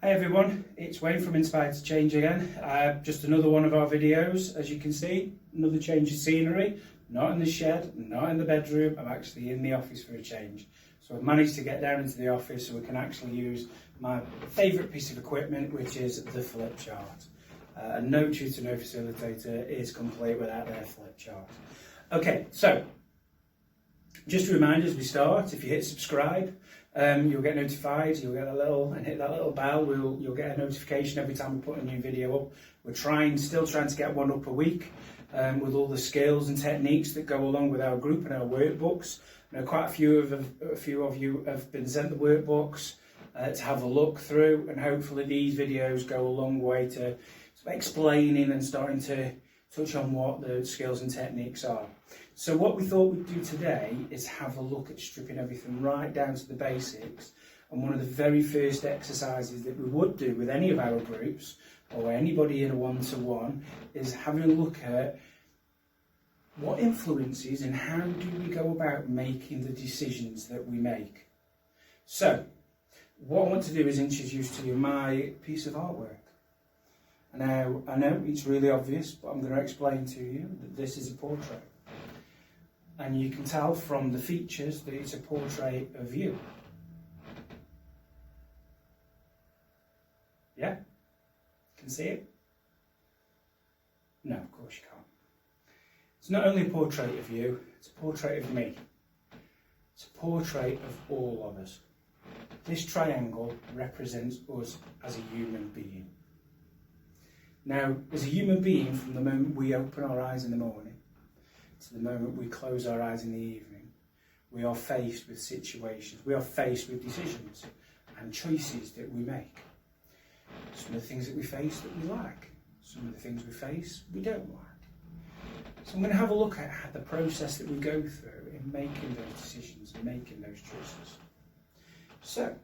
Hi everyone, it's Wayne from Inspired to Change again. Just another one of our videos. As you can see, another change of scenery. Not in the shed, not in the bedroom, I'm actually in the office for a change. So I've managed to get down into the office so we can actually use my favourite piece of equipment, which is the flip chart. And no tutor, no facilitator is complete without their flip chart. Okay, so just a reminder as we start, if you hit subscribe, you'll get notified, you'll get a little, and hit that little bell, you'll get a notification every time we put a new video up. We're still trying to get one up a week with all the skills and techniques that go along with our group and our workbooks. I know quite a few of you have been sent the workbooks to have a look through, and hopefully these videos go a long way to explaining and starting to touch on what the skills and techniques are. So what we thought we'd do today is have a look at stripping everything right down to the basics. And one of the very first exercises that we would do with any of our groups or anybody in a one-to-one is having a look at what influences and how do we go about making the decisions that we make. So what I want to do is introduce to you my piece of artwork. Now, I know it's really obvious, but I'm going to explain to you that this is a portrait. And you can tell from the features that it's a portrait of you. Yeah? Can see it? No, of course you can't. It's not only a portrait of you, it's a portrait of me. It's a portrait of all of us. This triangle represents us as a human being. Now, as a human being, from the moment we open our eyes in the morning to the moment we close our eyes in the evening, we are faced with situations, we are faced with decisions and choices that we make. Some of the things that we face that we like, some of the things we face we don't like. So I'm going to have a look at the process that we go through in making those decisions and making those choices. So,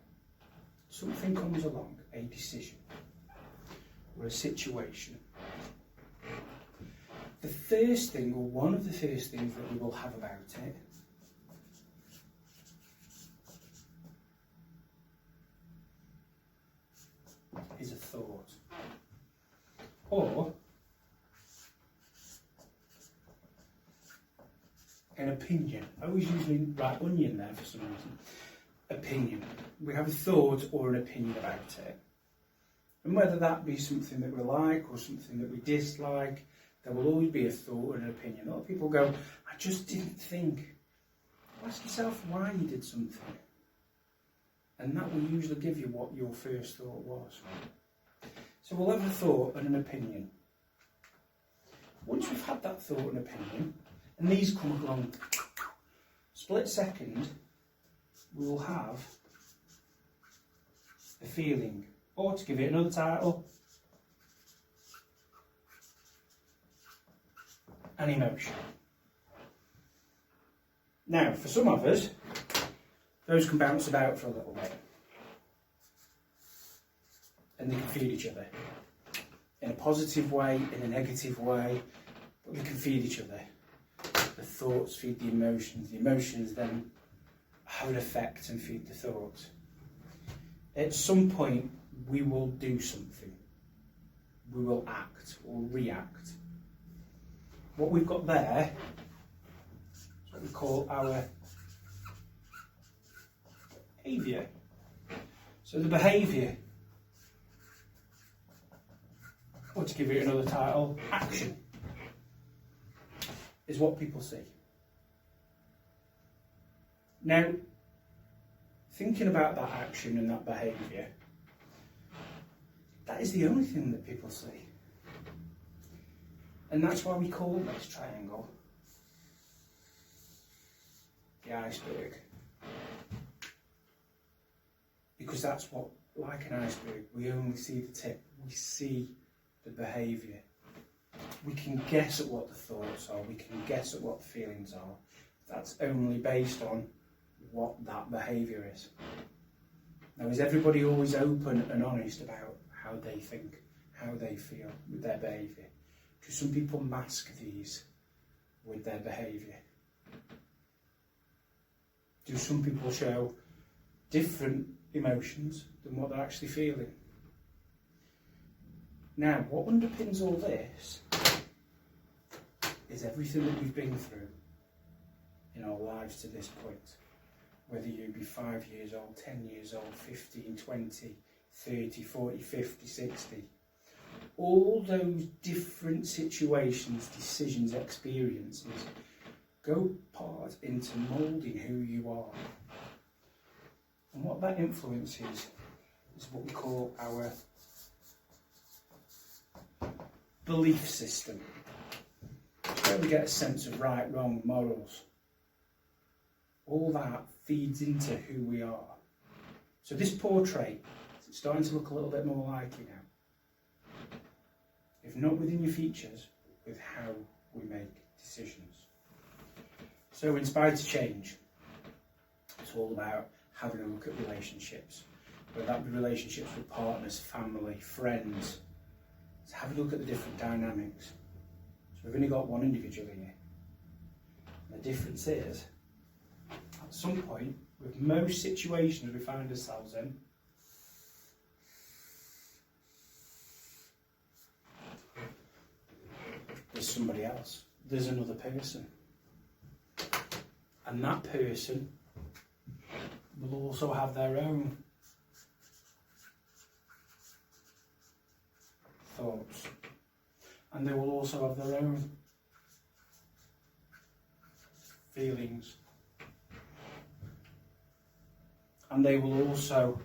something comes along, a decision or a situation. The first thing, or one of the first things that we will have about it, is a thought. Or an opinion. I always usually write onion there for some reason. Opinion. We have a thought or an opinion about it. And whether that be something that we like or something that we dislike, there will always be a thought and an opinion. A lot of people go, I just didn't think. Ask yourself why you did something. And that will usually give you what your first thought was. So we'll have a thought and an opinion. Once we've had that thought and opinion, and these come along, split second, we will have a feeling. Or to give it another title, an emotion. Now, for some of us, those can bounce about for a little bit. And they can feed each other. In a positive way, in a negative way, but they can feed each other. The thoughts feed the emotions then have an effect and feed the thoughts. At some point, we will do something. We will act or react. What we've got there is what we call our behaviour. So the behaviour, or to give it another title, action, is what people see. Now, thinking about that action and that behaviour, that is the only thing that people see. And that's why we call this triangle the iceberg. Because that's what, like an iceberg, we only see the tip, we see the behaviour. We can guess at what the thoughts are, we can guess at what the feelings are. That's only based on what that behaviour is. Now, is everybody always open and honest about how they think, how they feel with their behaviour? Do some people mask these with their behaviour? Do some people show different emotions than what they're actually feeling? Now, what underpins all this is everything that we've been through in our lives to this point. Whether you be 5 years old, 10 years old, 15, 20, 30, 40, 50, 60. All those different situations, decisions, experiences go part into moulding who you are. And what that influences is what we call our belief system. It's where we get a sense of right, wrong, morals. All that feeds into who we are. So this portrait is starting to look a little bit more like you now. If not within your features, with how we make decisions. So Inspired to Change. It's all about having a look at relationships. Whether that be relationships with partners, family, friends. So have a look at the different dynamics. So we've only got one individual here. And the difference is, at some point, with most situations we find ourselves in, there's somebody else. There's another person. And that person will also have their own thoughts. And they will also have their own feelings. And they will also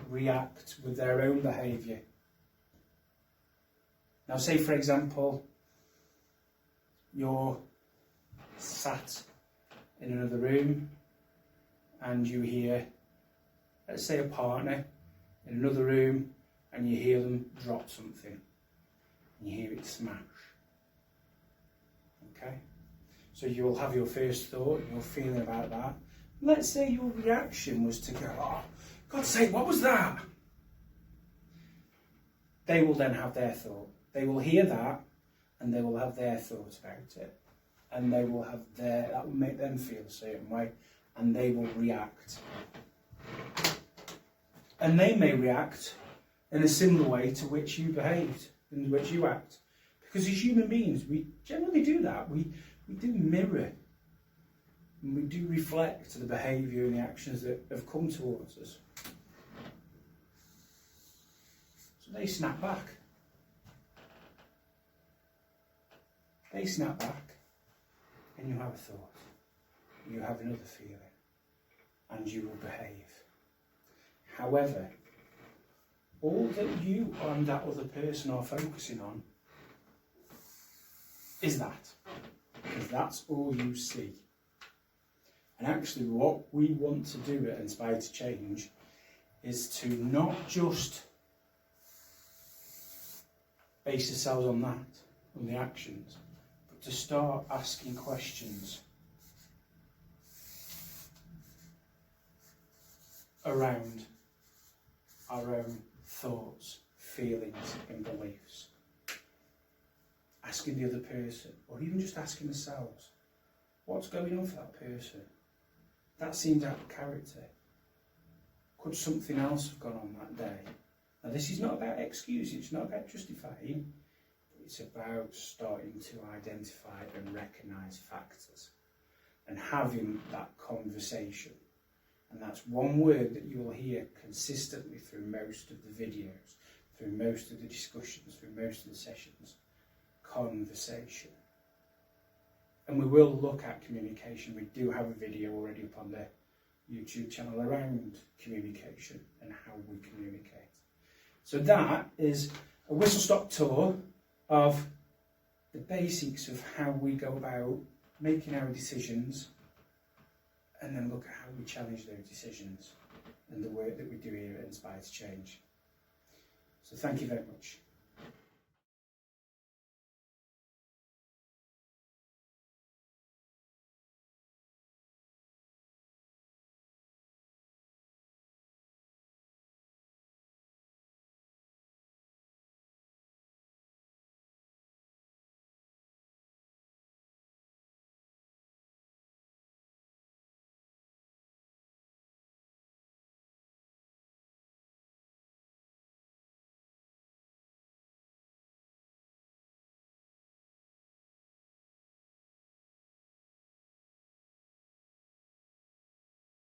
react with their own behaviour. Now say for example, you're sat in another room and you hear, let's say a partner in another room, and you hear them drop something. And you hear it smash. Okay? So you'll have your first thought, your feeling about that. Let's say your reaction was to go, oh, God's sake, what was that? They will then have their thought. They will hear that and they will have their thoughts about it. And they will have that will make them feel a certain way, and they will react. And they may react in a similar way to which you behaved, in which you act. Because as human beings, we generally do that. We do mirror. And we do reflect the behaviour and the actions that have come towards us. So they snap back. They snap back, and you have a thought. You have another feeling, and you will behave. However, all that you and that other person are focusing on is that. Because that's all you see. And actually what we want to do at Inspired to Change is to not just base ourselves on that, on the actions, but to start asking questions around our own thoughts, feelings and beliefs. Asking the other person, or even just asking ourselves, what's going on for that person? That seemed out of character. Could something else have gone on that day? Now this is not about excusing, it's not about justifying, it's about starting to identify and recognise factors and having that conversation. And that's one word that you will hear consistently through most of the videos, through most of the discussions, through most of the sessions. Conversation. And we will look at communication. We do have a video already up on the YouTube channel around communication and how we communicate. So that is a whistle-stop tour of the basics of how we go about making our decisions, and then look at how we challenge those decisions and the work that we do here at Inspired to Change. So thank you very much.